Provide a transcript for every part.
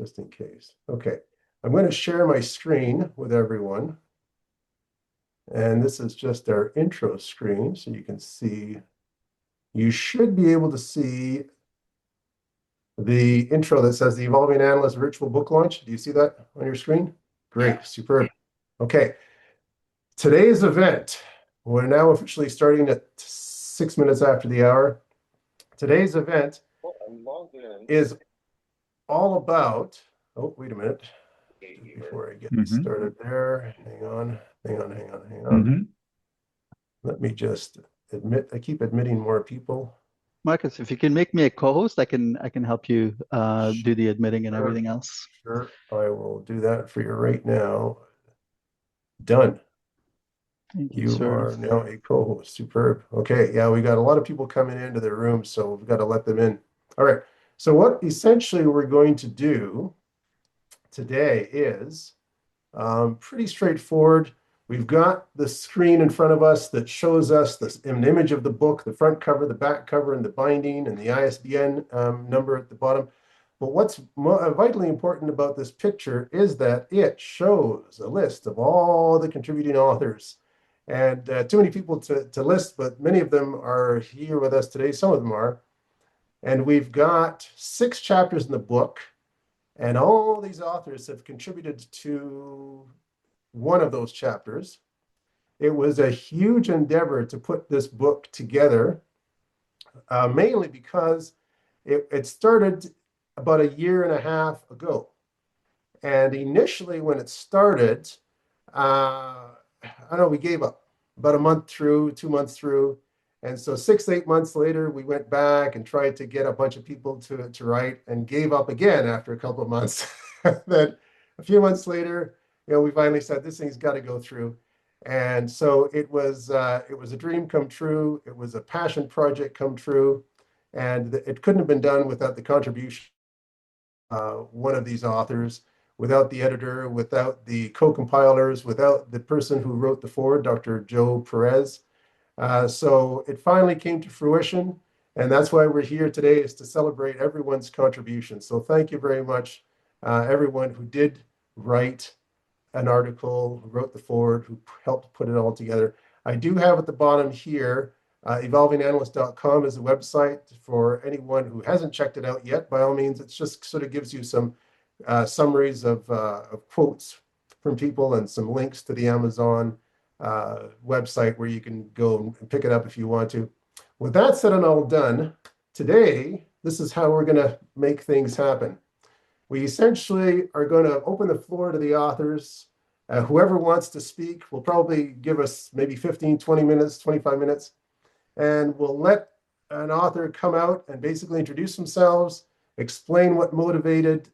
just in case. Okay, I'm going to share my screen with everyone. And this is just our intro screen, so you can see, you should be able to see the intro that says the Evolving Analyst Virtual Book Launch. Do you see that on your screen? Great, superb. Okay, today's event, we're now officially starting at 6 minutes after the hour. Today's event is all about, oh, wait a minute, before I get started there, hang on. Let me just admit, I keep admitting more people. Marcus, if you can make me a co-host, I can help you do the admitting and everything else. Sure, I will do that for you right now. Done. Thank you, You sir. are now a co-host. Superb. Okay, yeah, we got a lot of people coming into the room, so we've got to let them in. All right. So what essentially we're going to do today is pretty straightforward. We've got the screen in front of us that shows us an image of the book, the front cover, the back cover, and the binding, and the ISBN number at the bottom. But what's vitally important about this picture is that it shows a list of all the contributing authors. And too many people to list, but many of them are here with us today. Some of them are. And we've got 6 chapters in the book. And all these authors have contributed to one of those chapters. It was a huge endeavor to put this book together, mainly because it started about 1.5 years ago. And initially when it started, I don't know, we gave up about a month through, 2 months through. And so 6, 8 months later, we went back and tried to get a bunch of people to write and gave up again after a couple of months. Then a few months later, we finally said this thing's got to go through. And so it was a dream come true. It was a passion project come true. And it couldn't have been done without the contribution of one of these authors, without the editor, without the co-compilers, without the person who wrote the foreword, Dr. Joe Perez. So it finally came to fruition. And that's why we're here today, is to celebrate everyone's contribution. So thank you very much, everyone who did write an article, who wrote the foreword, who helped put it all together. I do have at the bottom here, evolvinganalyst.com is a website for anyone who hasn't checked it out yet. By all means, it just sort of gives you some summaries of quotes from people and some links to the Amazon website where you can go and pick it up if you want to. With that said and all done, today, this is how we're going to make things happen. We essentially are going to open the floor to the authors. Whoever wants to speak will probably give us maybe 15, 20 minutes, 25 minutes, and we'll let an author come out and basically introduce themselves, explain what motivated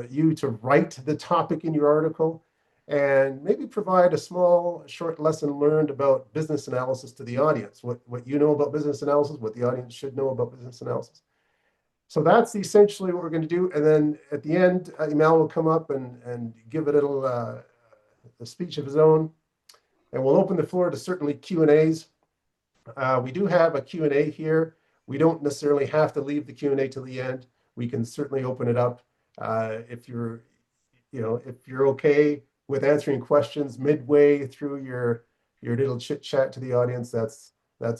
you to write the topic in your article, and maybe provide a small, short lesson learned about business analysis to the audience, what you know about business analysis, what the audience should know about business analysis. So that's essentially what we're going to do. And then at the end, Imal will come up and give a little a speech of his own. And we'll open the floor to certainly Q&As. We do have a Q&A here. We don't necessarily have to leave the Q&A till the end. We can certainly open it up. If you're okay with answering questions midway through your little chit chat to the audience, that's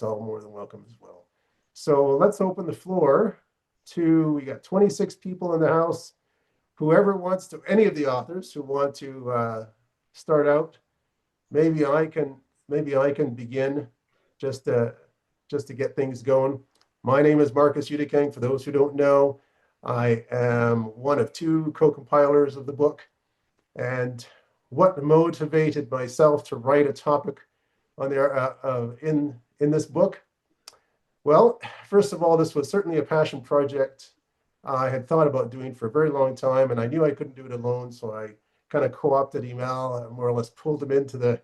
all more than welcome as well. So let's open the floor to, we got 26 people in the house. Whoever wants to, any of the authors who want to start out, maybe I can begin just to get things going. My name is Marcus Udikeng. For those who don't know, I am one of 2 co-compilers of the book. And what motivated myself to write a topic on there in this book? Well, first of all, this was certainly a passion project I had thought about doing for a very long time, and I knew I couldn't do it alone, so I kind of co-opted Imal, more or less pulled him into the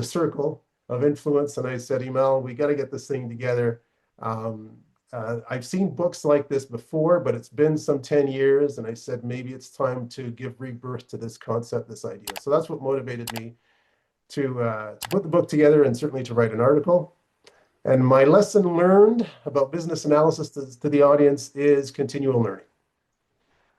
circle of influence, and I said, Imal, we got to get this thing together. I've seen books like this before, but it's been some 10 years, and I said maybe it's time to give rebirth to this concept, this idea. So that's what motivated me to put the book together and certainly to write an article. And my lesson learned about business analysis to the audience is continual learning.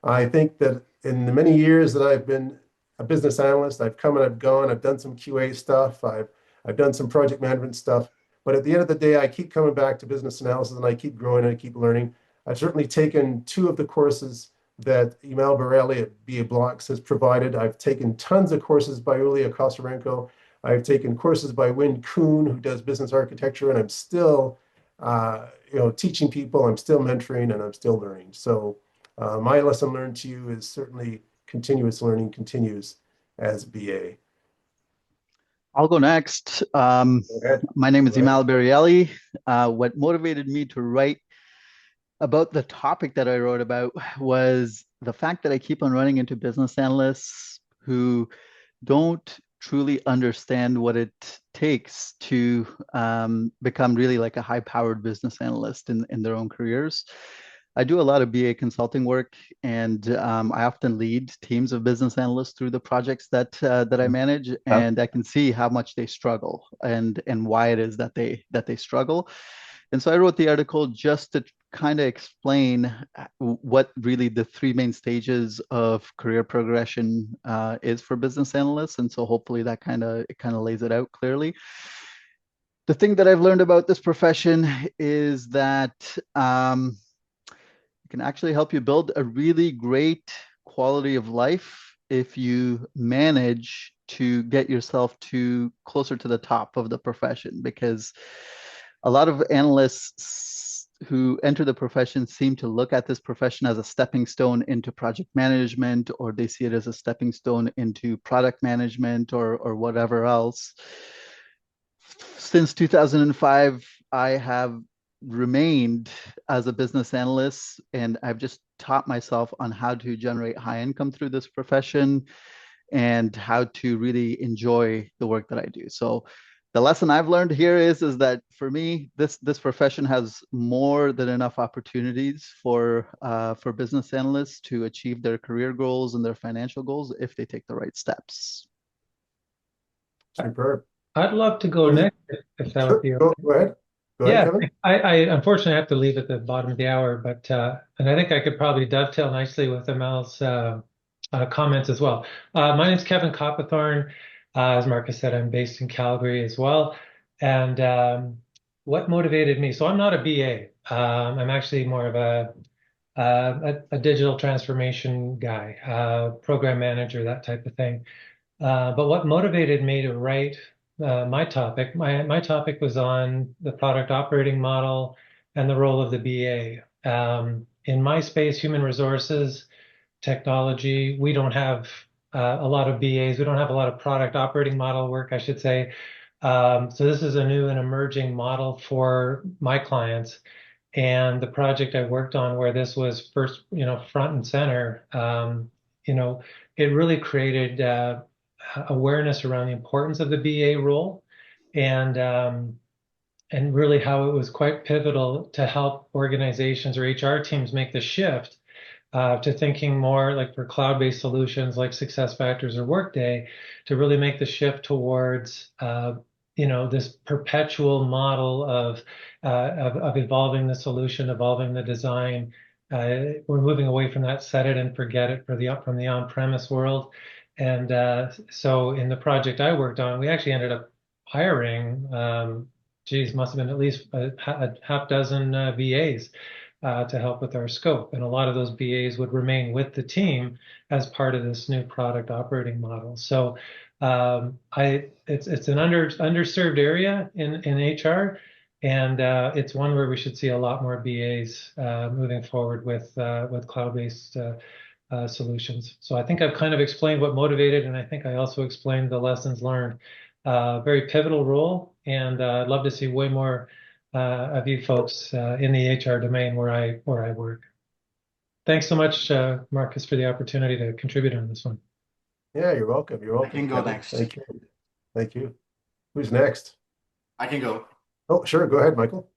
I think that in the many years that I've been a business analyst, I've come and I've gone, I've done some QA stuff, I've done some project management stuff, but at the end of the day, I keep coming back to business analysis and I keep growing and I keep learning. I've certainly taken two of the courses that Emal Borelli at BA Blocks has provided. I've taken tons of courses by Ulia Kosarenko. I've taken courses by Win Kuhn, who does business architecture, and I'm still, teaching people. I'm still mentoring, and I'm still learning. So my lesson learned to you is certainly continuous learning continues as BA. I'll go next. Go ahead. My name Go is ahead. Emal Barielli. What motivated me to write about the topic that I wrote about was the fact that I keep on running into business analysts who don't truly understand what it takes to become really like a high-powered business analyst in their own careers. I do a lot of BA consulting work, and I often lead teams of business analysts through the projects that I manage, Yeah, and I can see how much they struggle and why it is that they struggle. And so I wrote the article just to kind of explain what really the three main stages of career progression is for business analysts. And so hopefully that kind of lays it out clearly. The thing that I've learned about this profession is that it can actually help you build a really great quality of life if you manage to get yourself to closer to the top of the profession, because a lot of analysts who enter the profession seem to look at this profession as a stepping stone into project management, or they see it as a stepping stone into product management or whatever else. Since 2005, I have remained as a business analyst, and I've just taught myself on how to generate high income through this profession and how to really enjoy the work that I do. So the lesson I've learned here is that for me, this profession has more than enough opportunities for business analysts to achieve their career goals and their financial goals if they take the right steps. superb. I'd love to go Who's- next if that would Sure. be Go okay. ahead. Go ahead, Yeah, Kevin. I unfortunately have to leave at the bottom of the hour, but and I think I could probably dovetail nicely with Amel's comments as well. My name's Kevin Copperthorne. As Marcus said, I'm based in Calgary as well. And what motivated me? So I'm not a BA. I'm actually more of a digital transformation guy, program manager, that type of thing. But what motivated me to write my topic, my topic was on the product operating model and the role of the BA. In my space, human resources, technology, we don't have a lot of BAs. We don't have a lot of product operating model work, I should say. So this is a new and emerging model for my clients. And the project I worked on where this was first, front and center, it really created awareness around the importance of the BA role and really how it was quite pivotal to help organizations or HR teams make the shift to thinking more like for cloud-based solutions like SuccessFactors or Workday to really make the shift towards this perpetual model of evolving the solution, evolving the design. We're moving away from that set it and forget it from the on-premise world. And so in the project I worked on, we actually ended up hiring, must have been at least a half dozen VAs to help with our scope. And a lot of those BAs would remain with the team as part of this new product operating model. So it's an underserved area in HR, and it's one where we should see a lot more BAs moving forward with cloud-based solutions. So I think I've kind of explained what motivated, and I think I also explained the lessons learned. Very pivotal role, and I'd love to see way more of you folks in the HR domain where I work. Thanks so much, Marcus, for the opportunity to contribute on this one. Yeah, you're welcome. You're I can welcome, go Kevin. next. Thank you. Thank you. Who's next? I can go. Oh, sure. Go ahead, Michael.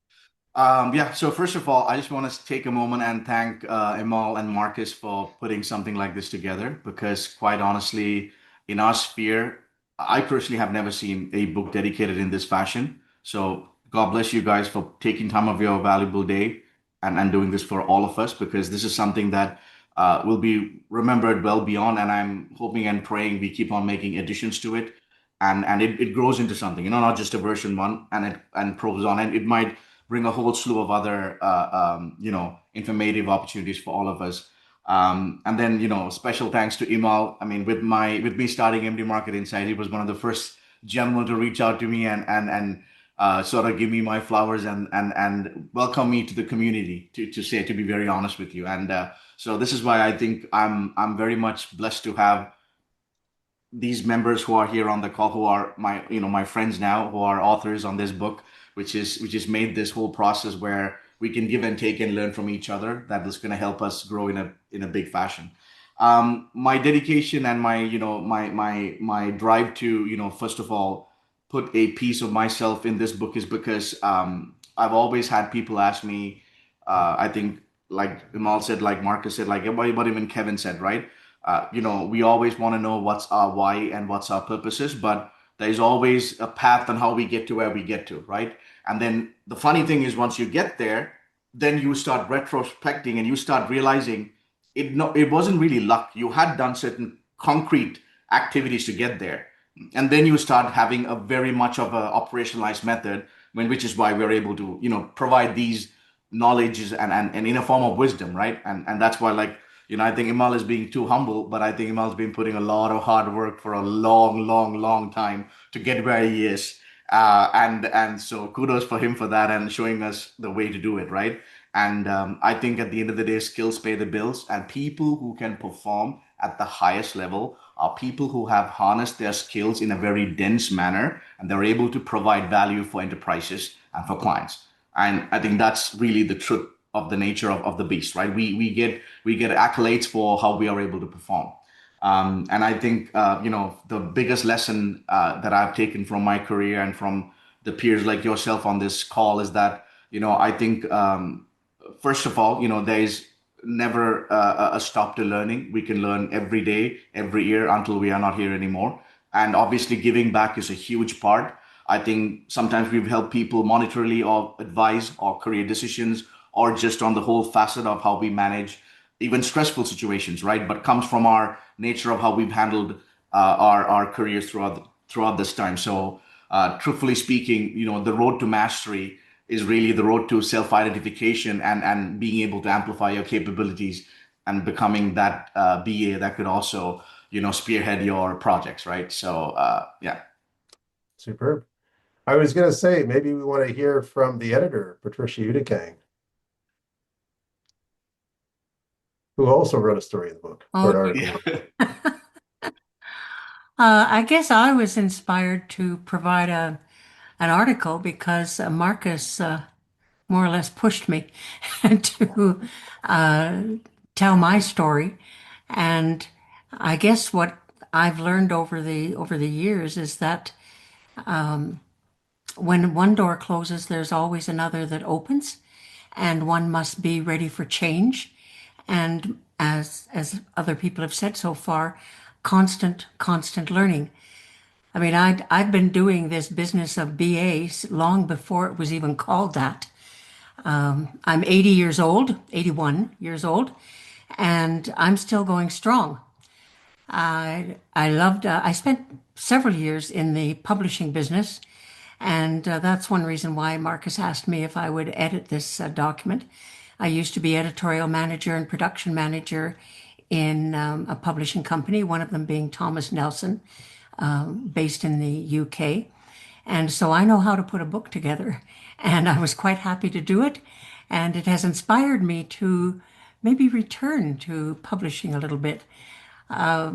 Yeah, so first of all, I just want to take a moment and thank Emal and Marcus for putting something like this together because, quite honestly, in our sphere, I personally have never seen a book dedicated in this fashion. So, God bless you guys for taking time of your valuable day and doing this for all of us because this is something that will be remembered well beyond. And I'm hoping and praying we keep on making additions to it, and it grows into something, not just a version one, and proves on, and it might bring a whole slew of other informative opportunities for all of us. And then, special thanks to Imal. I mean, with me starting MD Market Insight, he was one of the first gentlemen to reach out to me and sort of give me my flowers and welcome me to the community, to be very honest with you. And so this is why I think I'm very much blessed to have these members who are here on the call, who are my friends now, who are authors on this book, which is made this whole process where we can give and take and learn from each other. That is going to help us grow in a big fashion. My dedication and my drive to, first of all, put a piece of myself in this book is because I've always had people ask me. I think, like Imal said, like Marcus said, like what even Kevin said, right? We always want to know what's our why and what's our purposes, but there's always a path on how we get to where we get to, right? And then the funny thing is, once you get there, then you start retrospecting and you start realizing it wasn't really luck. You had done certain concrete activities to get there, and then you start having a very much of a operationalized method, which is why we're able to provide these knowledges and in a form of wisdom, right? And that's why, like, I think Imal is being too humble, but I think Imal's been putting a lot of hard work for a long, long, long time to get where he is. And so kudos for him for that and showing us the way to do it, right? And I think at the end of the day, skills pay the bills, and people who can perform at the highest level are people who have harnessed their skills in a very dense manner, and they're able to provide value for enterprises and for clients. And I think that's really the truth of the nature of the beast, right? We get accolades for how we are able to perform. And I think the biggest lesson that I've taken from my career and from the peers like yourself on this call is that I think first of all, there is never a stop to learning. We can learn every day, every year until we are not here anymore. And obviously, giving back is a huge part. I think sometimes we've helped people monetarily or advise or career decisions or just on the whole facet of how we manage even stressful situations, right? But comes from our nature of how we've handled our careers throughout this time. So, truthfully speaking, the road to mastery is really the road to self-identification and being able to amplify your capabilities and becoming that BA that could also spearhead your projects, right? So yeah. Superb. I was going to say, maybe we want to hear from the editor, Patricia Udikang, who also wrote a story in the book or Oh, an article. I guess I was inspired to provide an article because Marcus more or less pushed me to uh, tell my story. And I guess what I've learned over the years is that when one door closes, there's always another that opens, and one must be ready for change. And as other people have said so far, constant learning. I mean, I've been doing this business of BAs long before it was even called that. I'm 80 years old, 81 years old, and I'm still going strong. I spent several years in the publishing business, and that's one reason why Marcus asked me if I would edit this document. I used to be editorial manager and production manager in a publishing company, one of them being Thomas Nelson, based in the UK. And so I know how to put a book together, and I was quite happy to do it. And it has inspired me to maybe return to publishing a little bit. At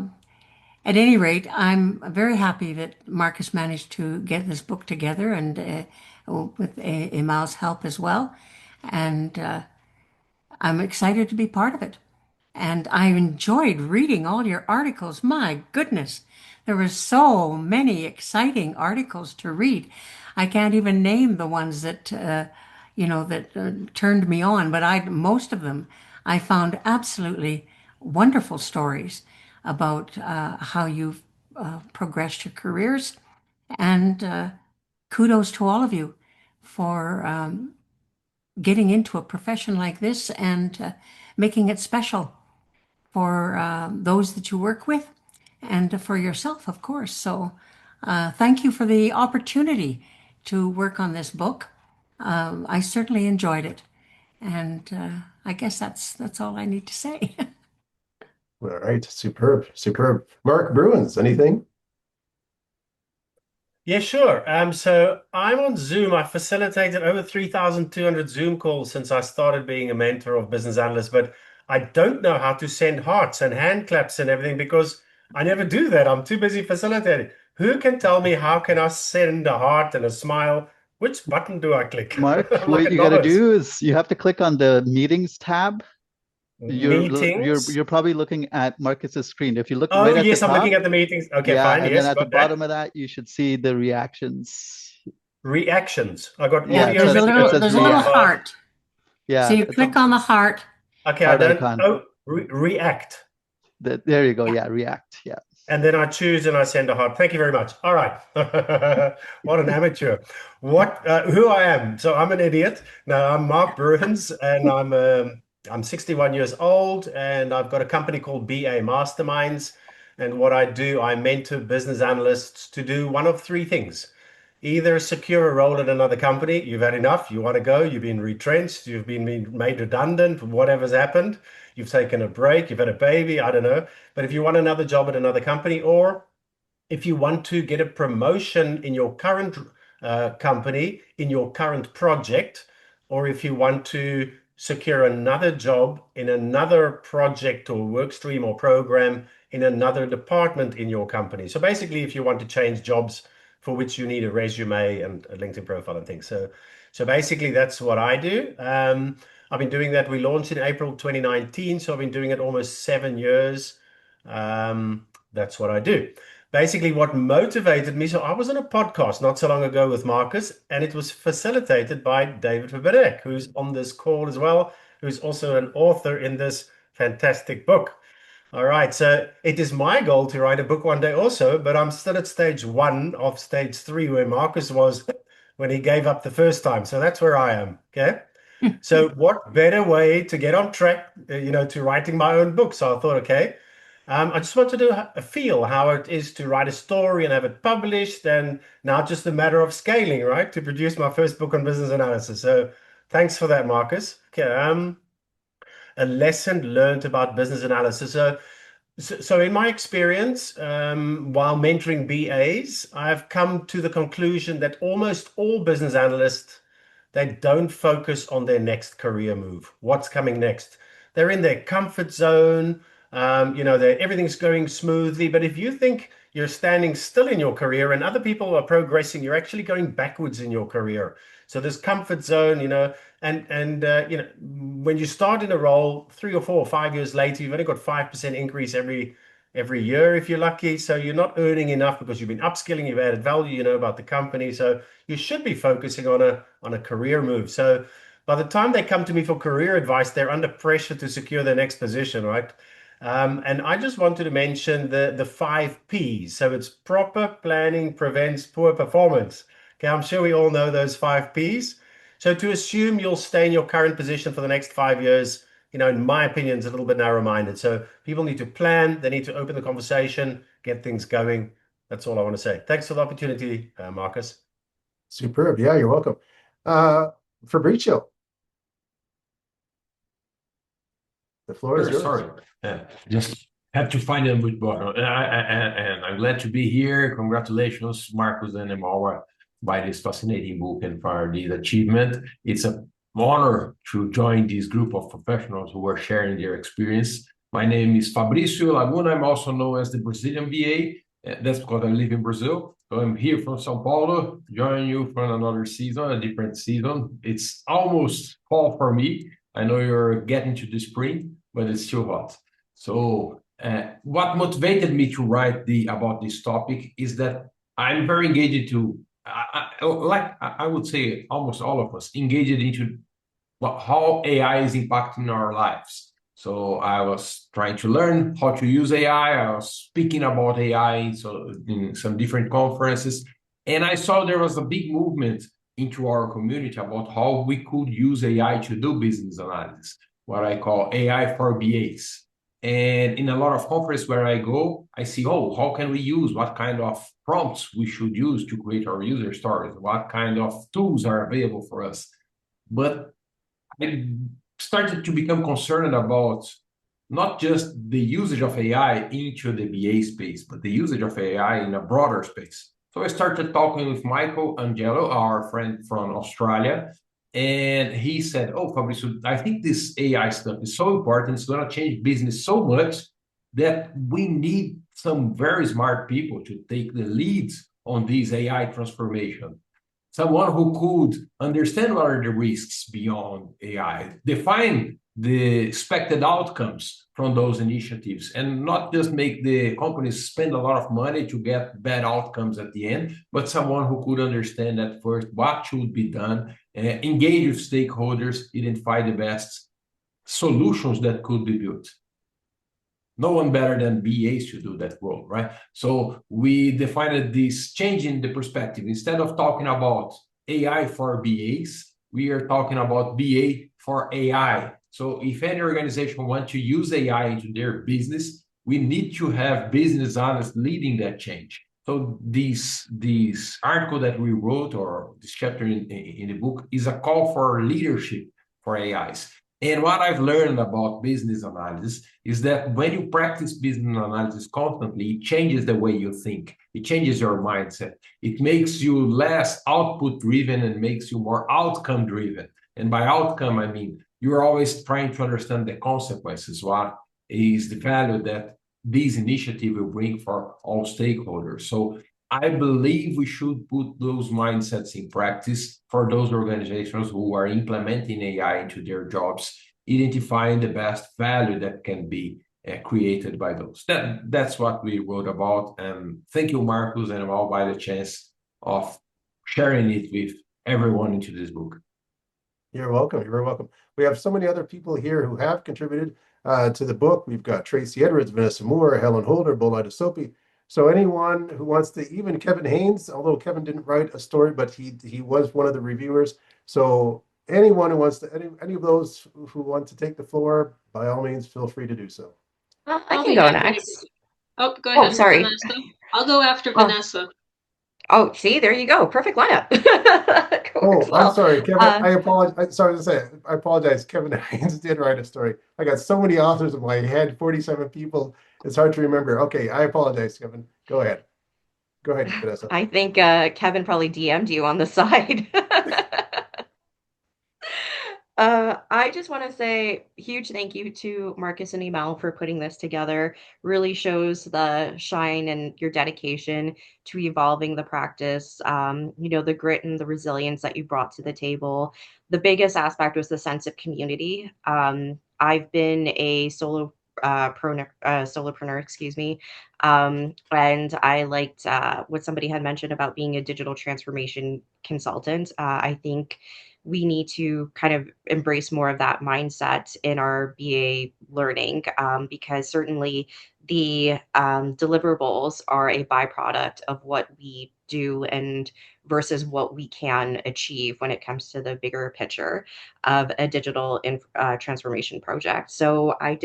any rate, I'm very happy that Marcus managed to get this book together and with Imal's help as well. And I'm excited to be part of it. And I enjoyed reading all your articles. My goodness, there were so many exciting articles to read. I can't even name the ones that turned me on, but I most of them I found absolutely wonderful stories about how you've progressed your careers. And kudos to all of you for getting into a profession like this and making it special. for those that you work with and for yourself, of course. So thank you for the opportunity to work on this book. I certainly enjoyed it. And I guess that's all I need to say. All right, superb, superb. Mark Bruins, anything? Yeah, sure. So I'm on Zoom. I facilitated over 3,200 Zoom calls since I started being a mentor of business analysts, but I don't know how to send hearts and hand claps and everything because I never do that. I'm too busy facilitating. Who can tell me how can I send a heart and a smile? Which button do I click? Mark, I'm like what a you got to novice. do is you have to click on the meetings tab. Meetings. You're probably looking at Marcus's screen. If you look Oh, right at the yes, I'm looking top, at the meetings. Okay, yeah, fine. and then Yes, at the got that. bottom of that, you should see the reactions. Reactions. I got Yeah, audio, it video, says There's a little react. heart. So Yeah, you it's a click on the heart. Okay, I heart don't. icon. Oh, react. There you go. Yeah, react. Yeah. And then I choose and I send a heart. Thank you very much. All right. What an amateur. Who I am. So I'm an idiot. No, I'm Mark Bruins and I'm 61 years old and I've got a company called BA Masterminds. And what I do, I mentor business analysts to do one of three things. Either secure a role at another company, you've had enough, you want to go, you've been retrenched, you've been made redundant, whatever's happened, you've taken a break, you've had a baby, I don't know. But if you want another job at another company, or if you want to get a promotion in your current company, in your current project, or if you want to secure another job in another project or work stream or program in another department in your company. So basically, if you want to change jobs for which you need a resume and a LinkedIn profile and things. So basically, that's what I do. I've been doing that. We launched in April 2019, so I've been doing it almost 7 years. That's what I do. Basically, what motivated me, so I was on a podcast not so long ago with Marcus, and it was facilitated by David Verbeek, who's on this call as well, who's also an author in this fantastic book. All right, so it is my goal to write a book one day also, but I'm still at stage one of stage three where Marcus was when he gave up the first time. So that's where I am. Okay. So what better way to get on track, to writing my own book? So I thought, okay, I just wanted to feel how it is to write a story and have it published, and now just a matter of scaling, right, to produce my first book on business analysis. So thanks for that, Marcus. Okay, a lesson learned about business analysis. So in my experience, while mentoring BAs, I've come to the conclusion that almost all business analysts, they don't focus on their next career move. What's coming next? They're in their comfort zone. Everything's going smoothly. But if you think you're standing still in your career and other people are progressing, you're actually going backwards in your career. So this comfort zone, when you start in a role 3 or 4 or 5 years later, you've only got 5% increase every year if you're lucky. So you're not earning enough because you've been upskilling, you've added value, about the company. So you should be focusing on a career move. So by the time they come to me for career advice, they're under pressure to secure their next position, right? And I just wanted to mention the 5 Ps. So it's proper planning prevents poor performance. Okay, I'm sure we all know those 5 Ps. So to assume you'll stay in your current position for the next 5 years, in my opinion, is a little bit narrow-minded. So people need to plan, they need to open the conversation, get things going. That's all I want to say. Thanks for the opportunity, Marcus. Superb. Yeah, you're welcome. Fabrizio, the floor is Sure, yours. sorry. Just have to find a mute button. And I'm glad to be here. Congratulations, Marcus and Emma, by this fascinating book and for this achievement. It's an honor to join this group of professionals who are sharing their experience. My name is Fabrício Laguna. I'm also known as the Brazilian BA. That's because I live in Brazil. So I'm here from São Paulo, joining you for another season, a different season. It's almost fall for me. I know you're getting to the spring, but it's still hot. So what motivated me to write about this topic is that I'm very engaged to, I would say almost all of us, engaged into how AI is impacting our lives. So I was trying to learn how to use AI. I was speaking about AI in some different conferences, and I saw there was a big movement into our community about how we could use AI to do business analysis, what I call AI for BAs. And in a lot of conferences where I go, I see, oh, how can we use, what kind of prompts we should use to create our user stories, what kind of tools are available for us. But I started to become concerned about not just the usage of AI into the BA space, but the usage of AI in a broader space. So I started talking with Michael Angelo, our friend from Australia, and he said, oh, Fabrizio, I think this AI stuff is so important. It's going to change business so much that we need some very smart people to take the leads on this AI transformation. Someone who could understand what are the risks beyond AI, define the expected outcomes from those initiatives, and not just make the companies spend a lot of money to get bad outcomes at the end, but someone who could understand at first what should be done, engage with stakeholders, identify the best solutions that could be built. No one better than BAs to do that role, right? So we defined this change in the perspective. Instead of talking about AI for BAs, we are talking about BA for AI. So if any organization wants to use AI into their business, we need to have business analysts leading that change. So this article that we wrote, or this chapter in the book, is a call for leadership for AIs. And what I've learned about business analysis is that when you practice business analysis constantly, it changes the way you think. It changes your mindset. It makes you less output driven and makes you more outcome driven. And by outcome, I mean you're always trying to understand the consequences. What is the value that this initiative will bring for all stakeholders? So I believe we should put those mindsets in practice for those organizations who are implementing AI into their jobs, identifying the best value that can be created by those. That's what we wrote about. And thank you, Marcus, and I'll buy the chance of sharing it with everyone into this book. You're welcome. You're very welcome. We have so many other people here who have contributed to the book. We've got Tracy Edwards, Vanessa Moore, Helen Holder, Bolida Sopi. So anyone who wants to, even Kevin Haynes, although Kevin didn't write a story, but he was one of the reviewers. So anyone who wants to, any of those who want to take the floor, by all means, feel free to do so. I can go next. Oh, go ahead, sorry. Vanessa. I'll go after Vanessa. Oh, see, there you go. Perfect lineup. I'm sorry, Kevin. I apologize. Sorry to say, I apologize. Kevin Haynes did write a story. I got so many authors in my head, 47 people. It's hard to remember. Okay, I apologize, Kevin. Go ahead. Go ahead, Vanessa. I think Kevin probably DM'd you on the side. I just want to say huge thank you to Marcus and Emel for putting this together. Really shows the shine and your dedication to evolving the practice. The grit and the resilience that you brought to the table. The biggest aspect was the sense of community. I've been a solopreneur, excuse me. And I liked what somebody had mentioned about being a digital transformation consultant. I think we need to kind of embrace more of that mindset in our BA learning, because certainly the deliverables are a byproduct of what we do and versus what we can achieve when it comes to the bigger picture of a digital transformation project. So I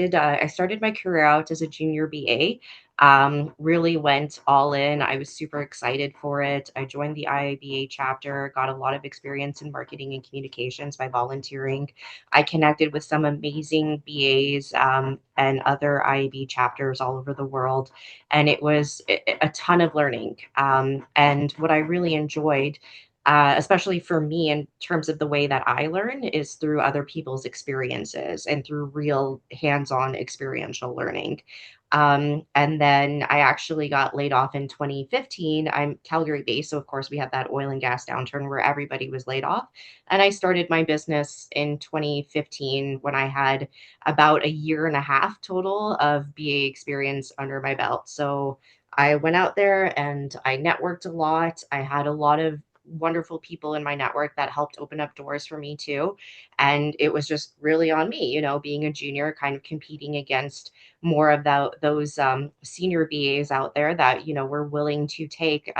started my career out as a junior BA. Really went all in. I was super excited for it. I joined the IIBA chapter, got a lot of experience in marketing and communications by volunteering. I connected with some amazing BAs and other IIB chapters all over the world. And it was a ton of learning. And what I really enjoyed, especially for me in terms of the way that I learn, is through other people's experiences and through real hands-on experiential learning. And then I actually got laid off in 2015. I'm Calgary based, so of course we had that oil and gas downturn where everybody was laid off. And I started my business in 2015 when I had about a year and a half total of BA experience under my belt. So I went out there and I networked a lot. I had a lot of wonderful people in my network that helped open up doors for me too. And it was just really on me, being a junior, kind of competing against more of those senior BAs out there that, were willing to take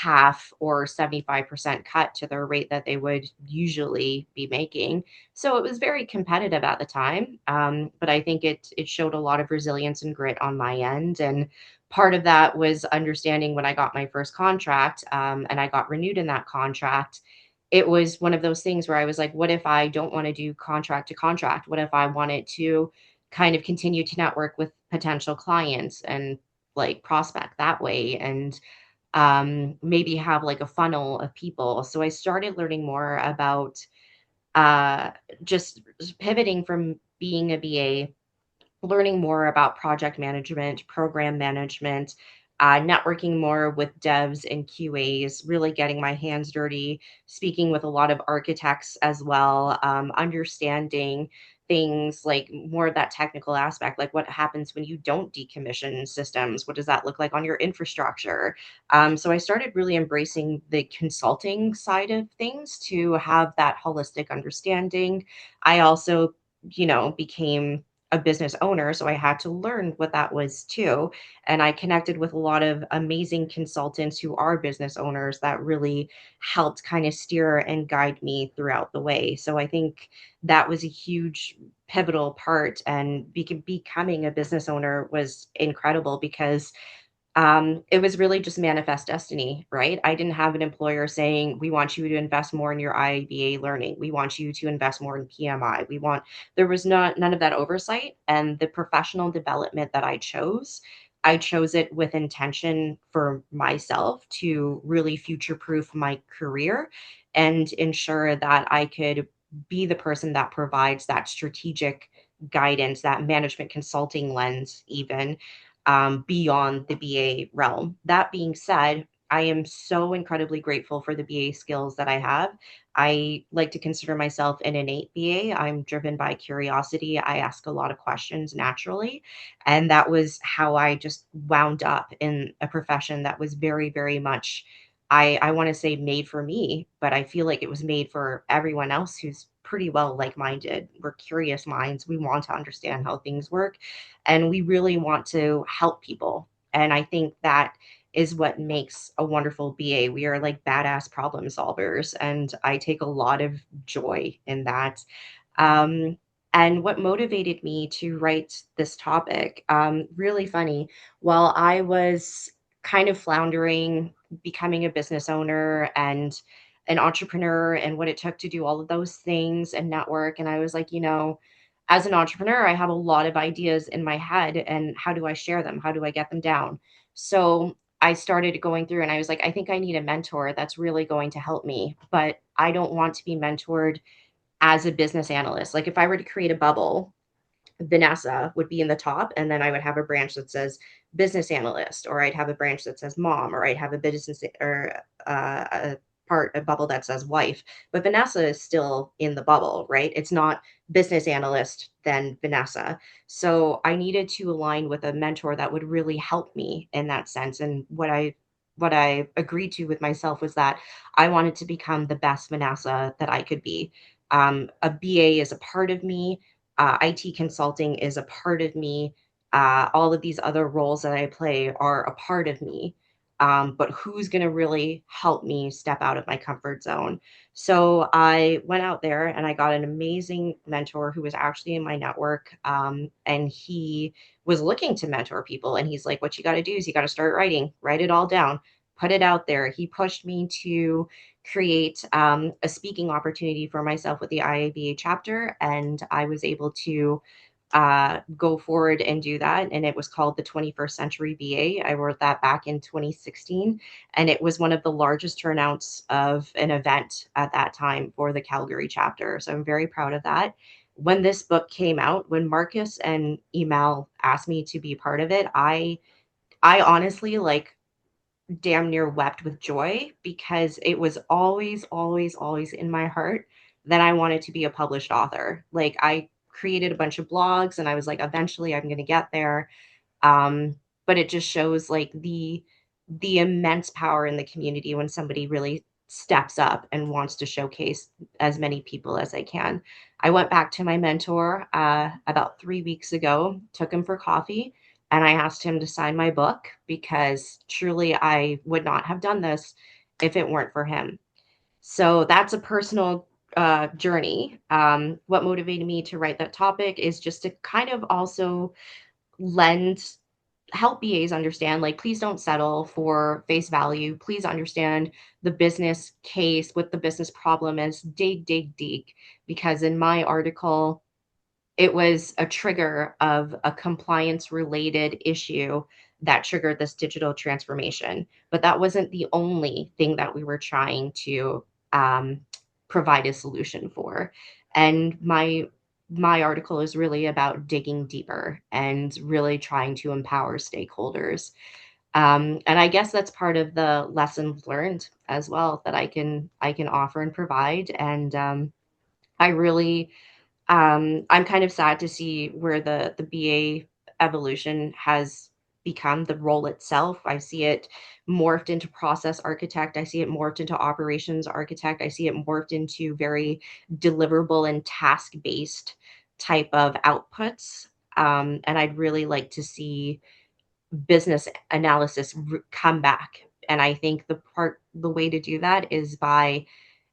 half or 75% cut to their rate that they would usually be making. So it was very competitive at the time. But I think it showed a lot of resilience and grit on my end. And part of that was understanding when I got my first contract, and I got renewed in that contract. It was one of those things where I was like, what if I don't want to do contract to contract? What if I wanted to kind of continue to network with potential clients and like prospect that way, and maybe have like a funnel of people? So I started learning more about uh, just pivoting from being a BA, learning more about project management, program management, networking more with devs and QAs, really getting my hands dirty, speaking with a lot of architects as well, understanding things like more of that technical aspect, like what happens when you don't decommission systems? What does that look like on your infrastructure? So I started really embracing the consulting side of things to have that holistic understanding. I also, became a business owner, so I had to learn what that was too. And I connected with a lot of amazing consultants who are business owners that really helped kind of steer and guide me throughout the way. So I think that was a huge pivotal part. And becoming a business owner was incredible because it was really just manifest destiny, right? I didn't have an employer saying, we want you to invest more in your IABA learning. We want you to invest more in PMI. There was none of that oversight. And the professional development that I chose it with intention for myself to really future proof my career and ensure that I could be the person that provides that strategic guidance, that management consulting lens, even beyond the BA realm. That being said, I am so incredibly grateful for the BA skills that I have. I like to consider myself an innate BA. I'm driven by curiosity. I ask a lot of questions naturally. And that was how I just wound up in a profession that was very, very much, I want to say made for me, but I feel like it was made for everyone else who's pretty well like minded. We're curious minds. We want to understand how things work and we really want to help people. And I think that is what makes a wonderful BA. We are like badass problem solvers, and I take a lot of joy in that. Um, and what motivated me to write this topic, really funny, while I was kind of floundering, becoming a business owner and an entrepreneur, and what it took to do all of those things and network. And I was like, as an entrepreneur, I have a lot of ideas in my head, and how do I share them? How do I get them down? So I started going through and I was like, I think I need a mentor that's really going to help me, but I don't want to be mentored as a business analyst. Like if I were to create a bubble, Vanessa would be in the top, and then I would have a branch that says business analyst, or I'd have a branch that says mom, or I'd have a business or a bubble that says wife. But Vanessa is still in the bubble, right? It's not business analyst, then Vanessa. So I needed to align with a mentor that would really help me in that sense. And what I agreed to with myself was that I wanted to become the best Vanessa that I could be. A BA is a part of me, IT consulting is a part of me. All of these other roles that I play are a part of me. But who's going to really help me step out of my comfort zone? So I went out there and I got an amazing mentor who was actually in my network. And he was looking to mentor people. And he's like, what you got to do is you got to start writing, write it all down, put it out there. He pushed me to create a speaking opportunity for myself with the IABA chapter. And I was able to go forward and do that. And it was called the 21st Century BA. I wrote that back in 2016. And it was one of the largest turnouts of an event at that time for the Calgary chapter. So I'm very proud of that. When this book came out, when Marcus and Emal asked me to be part of it, I honestly like damn near wept with joy because it was always, always, always in my heart that I wanted to be a published author. Like I created a bunch of blogs and I was like, eventually I'm going to get there. But it just shows like the immense power in the community when somebody really steps up and wants to showcase as many people as they can. I went back to my mentor about 3 weeks ago, took him for coffee, and I asked him to sign my book because truly I would not have done this if it weren't for him. So that's a personal journey. What motivated me to write that topic is just to kind of also lend help BAs understand, like, please don't settle for face value. Please understand the business case, what the business problem is. Dig, dig, dig. Because in my article, it was a trigger of a compliance related issue that triggered this digital transformation. But that wasn't the only thing that we were trying to um, provide a solution for. And my article is really about digging deeper and really trying to empower stakeholders. And I guess that's part of the lessons learned as well that I can offer and provide. And I really I'm kind of sad to see where the BA evolution has become, the role itself. I see it morphed into process architect. I see it morphed into operations architect. I see it morphed into very deliverable and task based type of outputs. And I'd really like to see business analysis come back. And I think the way to do that is by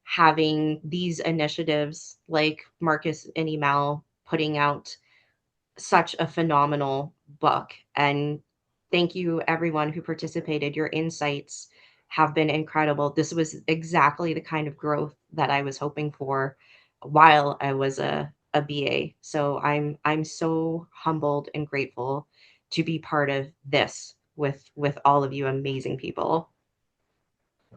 having these initiatives like Marcus and Emal putting out such a phenomenal book. And thank you, everyone who participated. Your insights have been incredible. This was exactly the kind of growth that I was hoping for while I was a BA. So I'm so humbled and grateful to be part of this with all of you amazing people.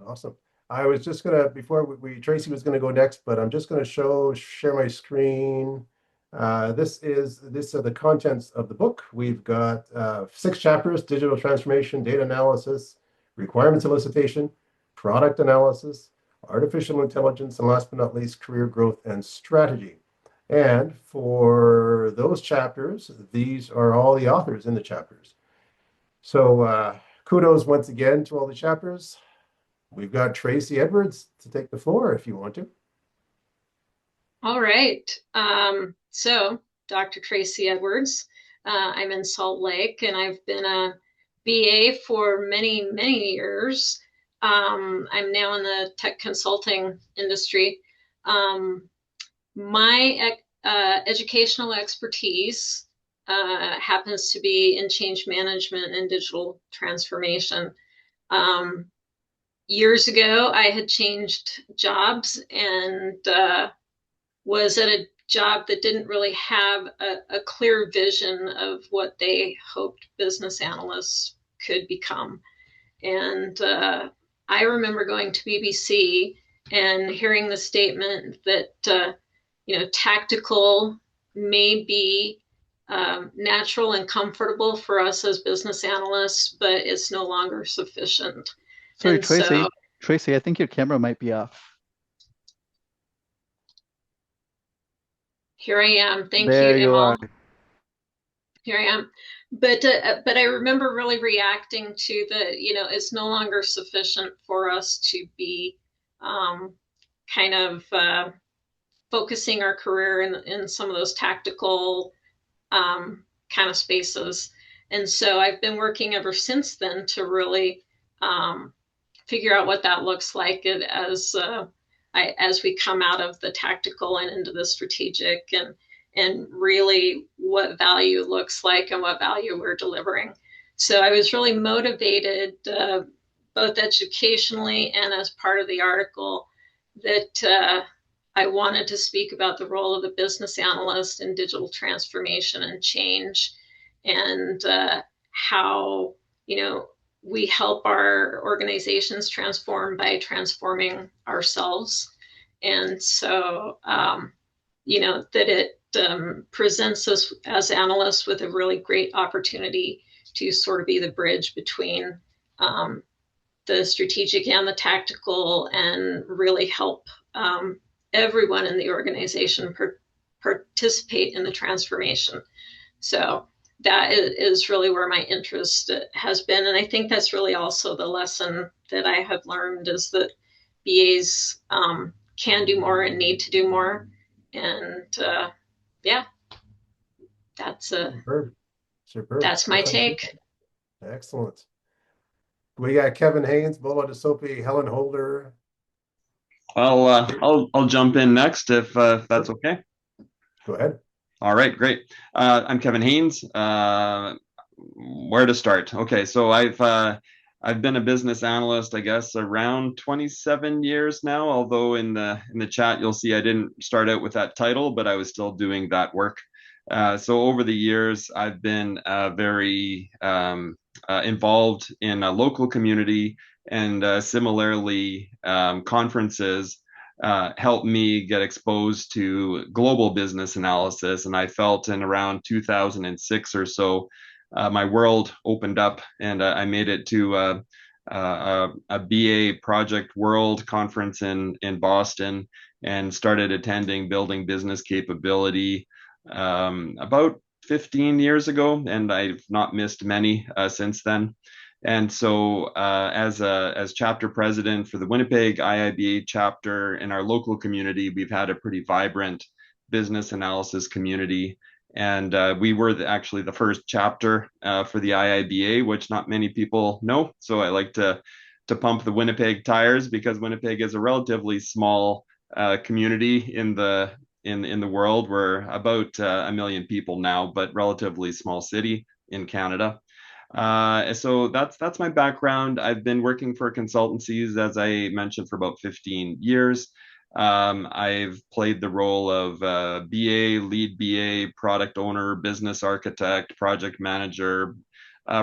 Awesome. I was just gonna, before Tracy was gonna go next, but I'm just gonna share my screen. This are the contents of the book. We've got 6 chapters: digital transformation, data analysis, requirements elicitation, product analysis, artificial intelligence, and last but not least, career growth and strategy. And for those chapters, these are all the authors in the chapters. So kudos once again to all the chapters. We've got Tracy Edwards to take the floor if you want to. All right. So, Dr. Tracy Edwards, I'm in Salt Lake, and I've been a BA for many, many years. I'm now in the tech consulting industry. My educational expertise happens to be in change management and digital transformation. Years ago, I had changed jobs and was at a job that didn't really have a clear vision of what they hoped business analysts could become. And I remember going to BBC and hearing the statement that tactical may be natural and comfortable for us as business analysts, but it's no longer sufficient. Sorry, And Tracy. so, Tracy, I think your camera might be off. here I am. Thank There you, you Emal. are. Here I am. But I remember really reacting to it's no longer sufficient for us to be kind of focusing our career in some of those tactical kind of spaces. And so I've been working ever since then to really figure out what that looks like as we come out of the tactical and into the strategic, and really what value looks like and what value we're delivering. So I was really motivated both educationally and as part of the article that I wanted to speak about the role of the business analyst in digital transformation and change, and how we help our organizations transform by transforming ourselves. And so, that it presents us as analysts with a really great opportunity to sort of be the bridge between the strategic and the tactical, and really help everyone in the organization participate in the transformation. So that is really where my interest has been. And I think that's really also the lesson that I have learned, is that BAs can do more and need to do more. And yeah, that's Superb. That's my take. Excellent. We got Kevin Haynes, Bolo DeSopi, Helen Holder. I'll jump in next if that's okay. Go ahead. All right, great. I'm Kevin Haynes. Where to start? Okay, so I've been a business analyst, I guess, around 27 years now. Although in the chat you'll see I didn't start out with that title, but I was still doing that work. So over the years, I've been very involved in a local community, and similarly, conferences helped me get exposed to global business analysis. And I felt in around 2006 or so, my world opened up, and I made it to a BA Project World conference in Boston, and started attending Building Business Capability about 15 years ago, and I've not missed many since then. And so, as chapter president for the Winnipeg IIBA chapter in our local community, we've had a pretty vibrant business analysis community. And we were actually the first chapter for the IIBA, which not many people know. So I like to pump the Winnipeg tires, because Winnipeg is a relatively small community in the world. We're about 1 million people now, but relatively small city in Canada. So that's my background. I've been working for consultancies, as I mentioned, for about 15 years. I've played the role of BA, lead BA, product owner, business architect, project manager,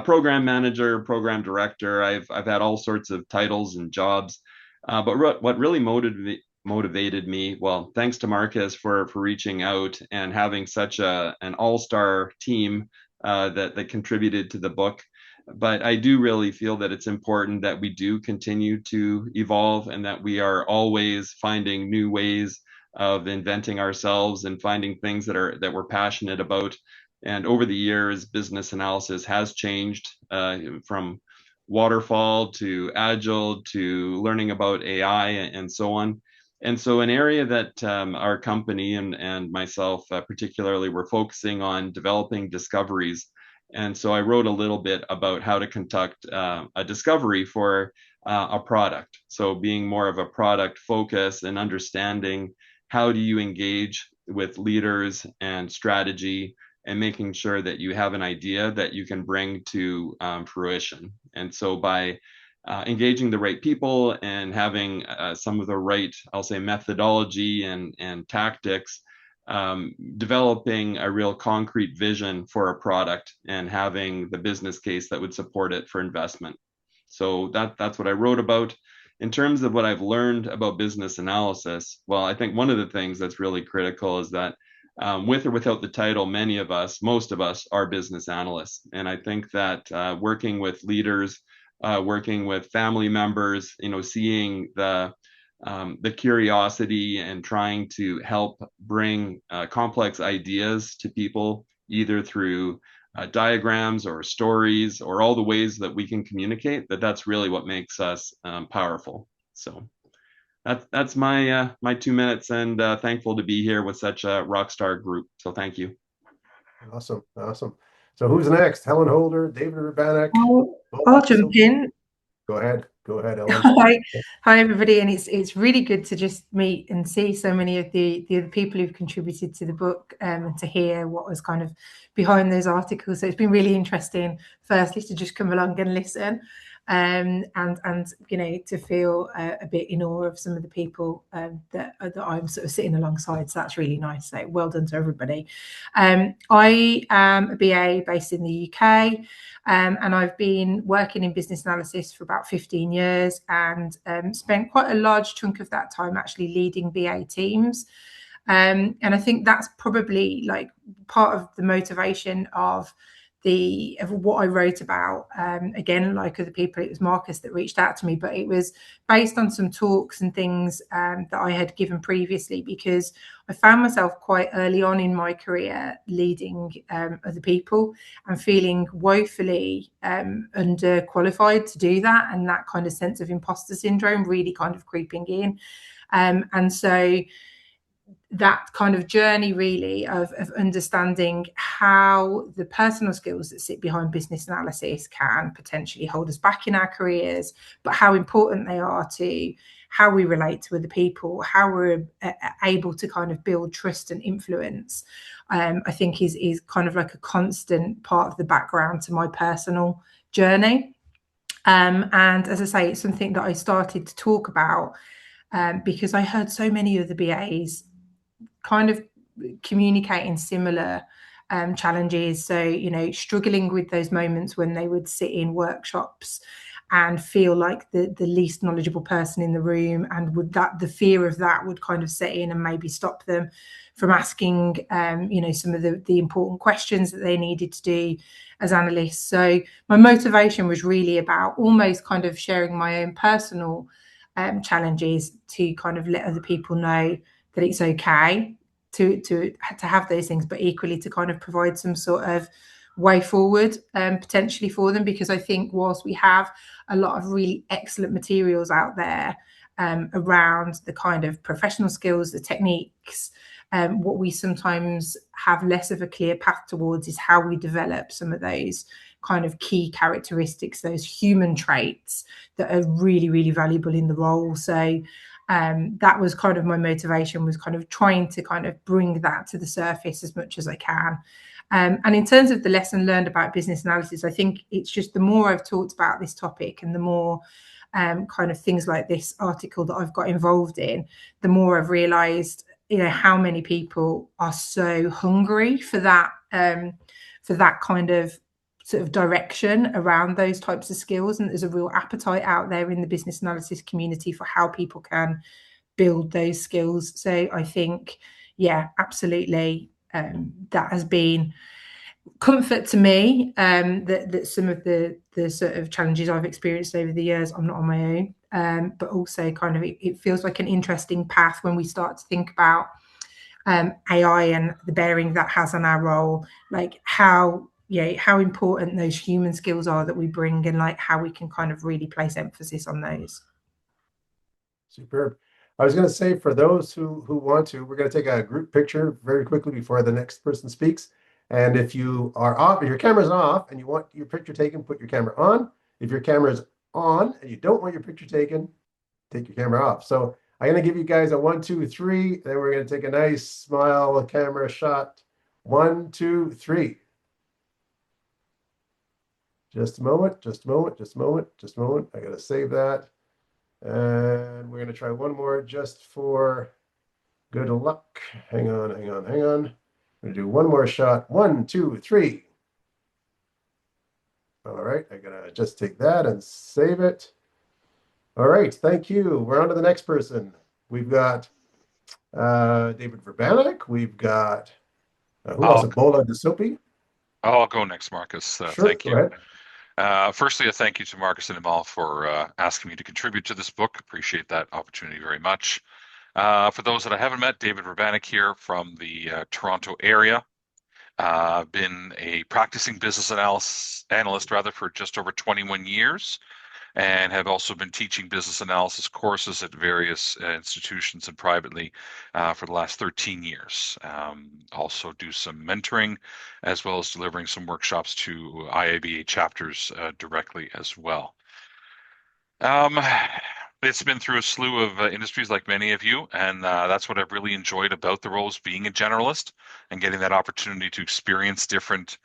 program manager, program director. I've had all sorts of titles and jobs. But what really motivated me, well, thanks to Marcus for reaching out and having such an all-star team that contributed to the book. But I do really feel that it's important that we do continue to evolve, and that we are always finding new ways of inventing ourselves and finding things that we're passionate about. And over the years, business analysis has changed from waterfall to agile to learning about AI and so on. And so an area that our company and myself particularly were focusing on developing discoveries. And so I wrote a little bit about how to conduct a discovery for a product. So being more of a product focus and understanding how do you engage with leaders and strategy, and making sure that you have an idea that you can bring to fruition. And so by engaging the right people and having some of the right, I'll say, methodology and tactics, developing a real concrete vision for a product and having the business case that would support it for investment. So that's what I wrote about. In terms of what I've learned about business analysis, well, I think one of the things that's really critical is that with or without the title, most of us are business analysts. And I think that working with leaders, working with family members, seeing the curiosity and trying to help bring complex ideas to people, either through diagrams or stories or all the ways that we can communicate, that's really what makes us powerful. So that's my 2 minutes, and thankful to be here with such a rock star group. So thank you. Awesome. So who's next? Helen Holder, David Urbanek. I'll jump in. Go ahead, Ellen. Hi, everybody, and it's really good to just meet and see so many of the people who've contributed to the book, and to hear what was kind of behind those articles. So it's been really interesting, firstly, to just come along and listen, and to feel a bit in awe of some of the people that I'm sort of sitting alongside. So that's really nice. So well done to everybody. I am a BA based in the UK. And I've been working in business analysis for about 15 years, and spent quite a large chunk of that time actually leading BA teams. And I think that's probably like part of the motivation of what I wrote about. Again, like other people, it was Marcus that reached out to me, but it was based on some talks and things that I had given previously, because I found myself quite early on in my career leading other people and feeling woefully underqualified to do that, and that kind of sense of imposter syndrome really kind of creeping in. And so that kind of journey really of understanding how the personal skills that sit behind business analysis can potentially hold us back in our careers, but how important they are to how we relate to other people, how we're able to kind of build trust and influence, I think is kind of like a constant part of the background to my personal journey. And as I say, it's something that I started to talk about because I heard so many of the BAs kind of communicating similar challenges. So, you know, struggling with those moments when they would sit in workshops and feel like the least knowledgeable person in the room, and would that the fear of that would kind of set in and maybe stop them from asking you know, some of the important questions that they needed to do as analysts. So my motivation was really about almost kind of sharing my own personal challenges to kind of let other people know that it's okay to have those things, but equally to kind of provide some sort of way forward potentially for them, because I think whilst we have a lot of really excellent materials out there around the kind of professional skills, the techniques, what we sometimes have less of a clear path towards is how we develop some of those kind of key characteristics, those human traits that are really, really valuable in the role. So that was kind of my motivation, was kind of trying to kind of bring that to the surface as much as I can. And in terms of the lesson learned about business analysis, I think it's just the more I've talked about this topic and the more kind of things like this article that I've got involved in, the more I've realized, you know, how many people are so hungry for that kind of sort of direction around those types of skills. And there's a real appetite out there in the business analysis community for how people can build those skills. So I think, yeah, absolutely, that has been comfort to me, that some of the sort of challenges I've experienced over the years, I'm not on my own, but also kind of it feels like an interesting path when we start to think about AI and the bearing that has on our role, like how important those human skills are that we bring, and like how we can kind of really place emphasis on those. Superb. I was going to say, for those who want to, we're going to take a group picture very quickly before the next person speaks. And if you are off, if your camera's off and you want your picture taken, put your camera on. If your camera's on and you don't want your picture taken, take your camera off. So I'm going to give you guys a 1, 2, 3. Then we're going to take a nice smile camera shot. 1, 2, 3. Just a moment, just a moment, just a moment, just a moment. I got to save that. And we're going to try one more just for good luck. Hang on, hang on, hang on. I'm going to do one more shot. 1, 2, 3. All right, I got to just take that and save it. All right, thank you. We're on to the next person. We've got David Verbanek. We've got, who else? Ebola DeSopi. I'll go next, Marcus. Sure, thank you. Go ahead. Firstly, a thank you to Marcus and Amal for asking me to contribute to this book. Appreciate that opportunity very much. For those that I haven't met, David Verbanek here from the Toronto area. Been a practicing business analyst for just over 21 years, and have also been teaching business analysis courses at various institutions and privately for the last 13 years. Also do some mentoring, as well as delivering some workshops to IABA chapters directly as well. It's been through a slew of industries like many of you, and that's what I've really enjoyed about the roles, being a generalist and getting that opportunity to experience different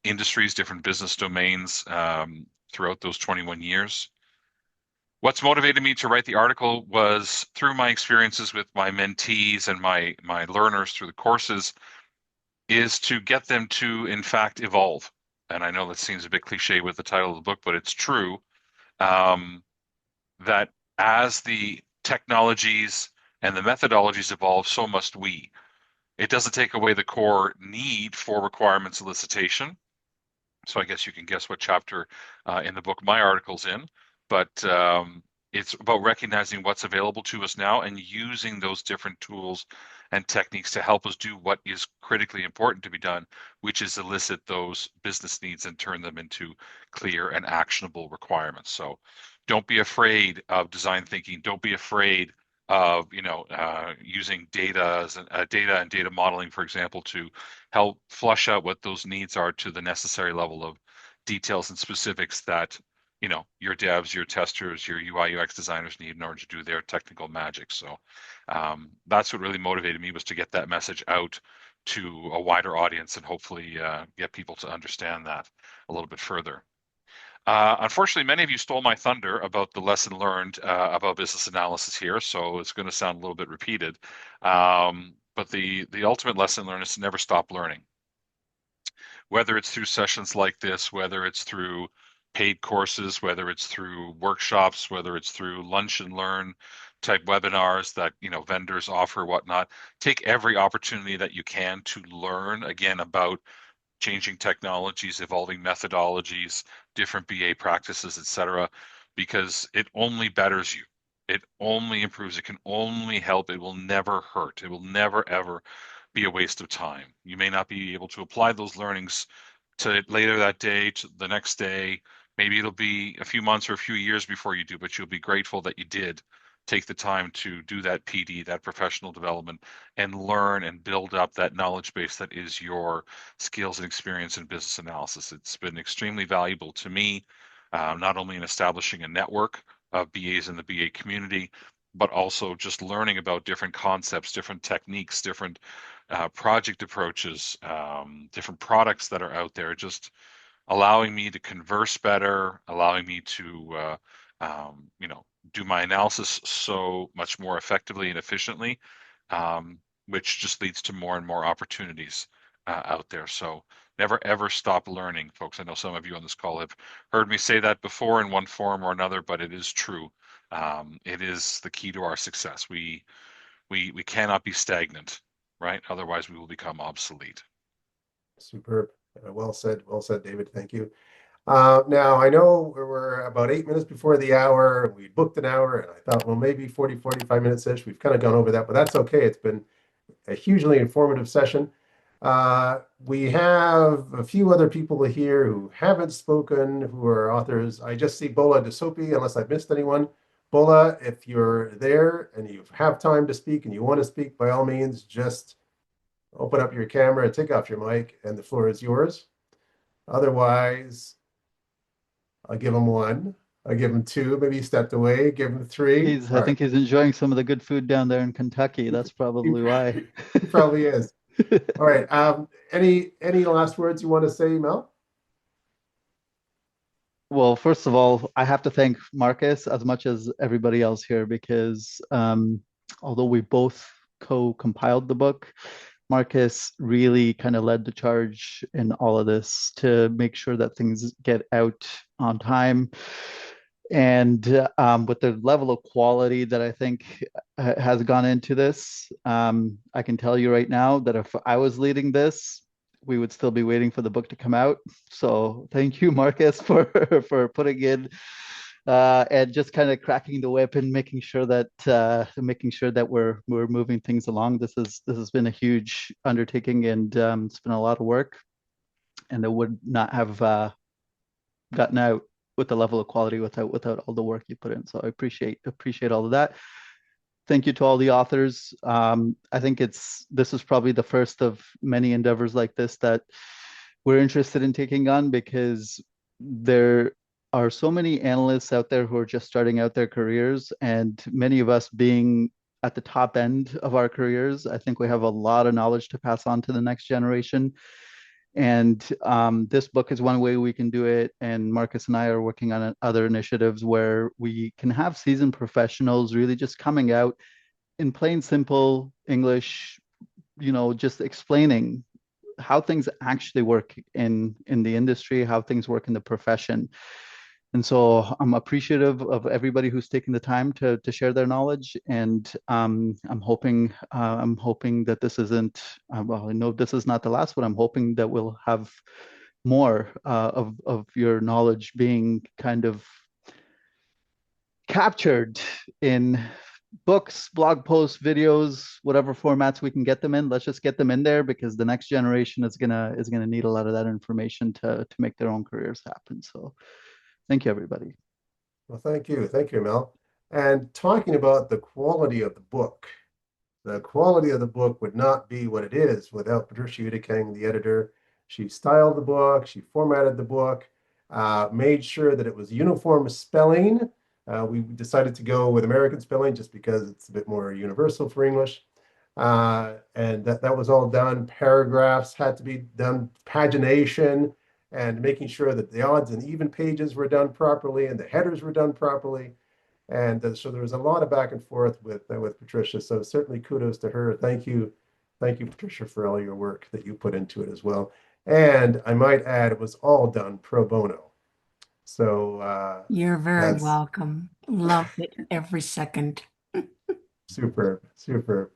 industries, different business domains throughout those 21 years. What's motivated me to write the article was through my experiences with my mentees and my learners through the courses, is to get them to, in fact, evolve. And I know that seems a bit cliche with the title of the book, but it's true, that as the technologies and the methodologies evolve, so must we. It doesn't take away the core need for requirement solicitation. So I guess you can guess what chapter in the book my article's in, but it's about recognizing what's available to us now and using those different tools and techniques to help us do what is critically important to be done, which is elicit those business needs and turn them into clear and actionable requirements. So don't be afraid of design thinking. Don't be afraid of using data data and data modeling, for example, to help flush out what those needs are to the necessary level of details and specifics that your devs, your testers, your UI UX designers need in order to do their technical magic. So that's what really motivated me, was to get that message out to a wider audience and hopefully get people to understand that a little bit further. Unfortunately, many of you stole my thunder about the lesson learned about business analysis here, so it's going to sound a little bit repeated. But the ultimate lesson learned is to never stop learning. Whether it's through sessions like this, whether it's through paid courses, whether it's through workshops, whether it's through lunch and learn type webinars that vendors offer, whatnot. Take every opportunity that you can to learn again about changing technologies, evolving methodologies, different BA practices, etc., because it only betters you. It only improves. It can only help. It will never hurt. It will never, ever be a waste of time. You may not be able to apply those learnings to later that day, to the next day. Maybe it'll be a few months or a few years before you do, but you'll be grateful that you did take the time to do that PD, that professional development, and learn and build up that knowledge base that is your skills and experience in business analysis. It's been extremely valuable to me, not only in establishing a network of BAs in the BA community, but also just learning about different concepts, different techniques, different project approaches, different products that are out there, just allowing me to converse better, allowing me to, do my analysis so much more effectively and efficiently, which just leads to more and more opportunities out there. So never ever stop learning, folks. I know some of you on this call have heard me say that before in one form or another, but it is true. It is the key to our success. We cannot be stagnant, right? Otherwise, we will become obsolete. Superb. Well said, David. Thank you. Now, I know we're about 8 minutes before the hour. We booked an hour, and I thought, well, maybe 40, 45 minutes-ish. We've kind of gone over that, but that's okay. It's been a hugely informative session. We have a few other people here who haven't spoken, who are authors. I just see Bola Desopi, unless I've missed anyone. Bola, if you're there and you have time to speak and you want to speak, by all means, just open up your camera, take off your mic, and the floor is yours. Otherwise, I'll give him one. I'll give him two. Maybe he stepped away. Give him three. I think he's enjoying some of the good food down there in Kentucky. That's probably why. He probably is. All right. Any last words you want to say, Mel? Well, first of all, I have to thank Marcus as much as everybody else here, because although we both co-compiled the book, Marcus really kind of led the charge in all of this to make sure that things get out on time. And with the level of quality that I think has gone into this, I can tell you right now that if I was leading this, we would still be waiting for the book to come out. So thank you, Marcus, for putting in and just kind of cracking the whip and making sure that we're moving things along. This has been a huge undertaking, and it's been a lot of work, and it would not have gotten out with the level of quality without all the work you put in. So I appreciate all of that. Thank you to all the authors. I think this is probably the first of many endeavors like this that we're interested in taking on, because there are so many analysts out there who are just starting out their careers, and many of us being at the top end of our careers, I think we have a lot of knowledge to pass on to the next generation. And this book is one way we can do it. And Marcus and I are working on other initiatives where we can have seasoned professionals really just coming out in plain, simple English, just explaining how things actually work in the industry, how things work in the profession. And so I'm appreciative of everybody who's taken the time to share their knowledge. And I'm hoping that this isn't, well, I know this is not the last one. I'm hoping that we'll have more of your knowledge being kind of captured in books, blog posts, videos, whatever formats we can get them in. Let's just get them in there, because the next generation is gonna need a lot of that information to make their own careers happen. So thank you, everybody. Well, thank you, Mel. and talking about the quality of the book. The quality of the book would not be what it is without Patricia Udeking, the editor. She styled the book, she formatted the book, made sure that it was uniform spelling. We decided to go with American spelling just because it's a bit more universal for English. And that was all done. Paragraphs had to be done, pagination, and making sure that the odds and even pages were done properly and the headers were done properly. And so there was a lot of back and forth with Patricia. So certainly kudos to her. Thank you, Patricia, for all your work that you put into it as well. And I might add, it was all done pro bono. So You're very that's welcome. Loved it every second. superb, superb.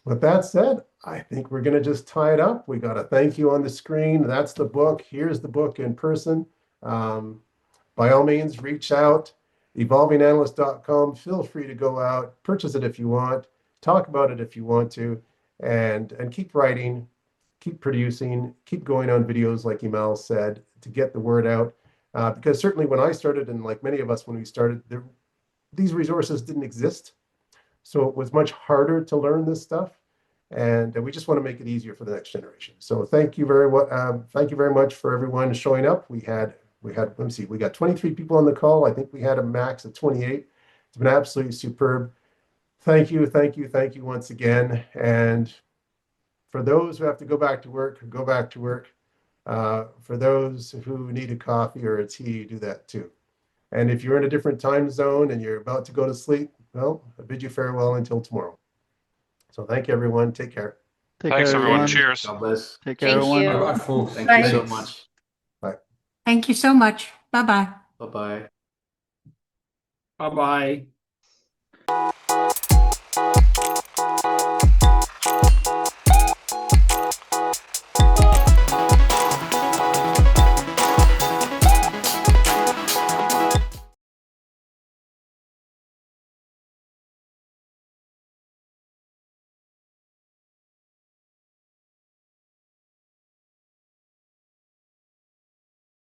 With that said, I think we're going to just tie it up. We got a thank you on the screen. That's the book. Here's the book in person. By all means, reach out, evolvinganalyst.com. Feel free to go out, purchase it if you want, talk about it if you want to, and keep writing, keep producing, keep going on videos like Emal said to get the word out. Because certainly when I started, and like many of us when we started, these resources didn't exist. So it was much harder to learn this stuff. And we just want to make it easier for the next generation. So thank you very much for everyone showing up. We had, let me see, we got 23 people on the call. I think we had a max of 28. It's been absolutely superb. Thank you once again. And for those who have to go back to work, go back to work. For those who need a coffee or a tea, do that too. And if you're in a different time zone and you're about to go to sleep, well, I bid you farewell until tomorrow. So thank you, everyone. Take care. Thanks, care, everyone. everyone. Cheers. God bless. Take care, Thank everyone. you. Bye-bye, folks. Thank you so Thanks. much. Bye. Thank you so much. Bye-bye. Bye-bye. Bye-bye.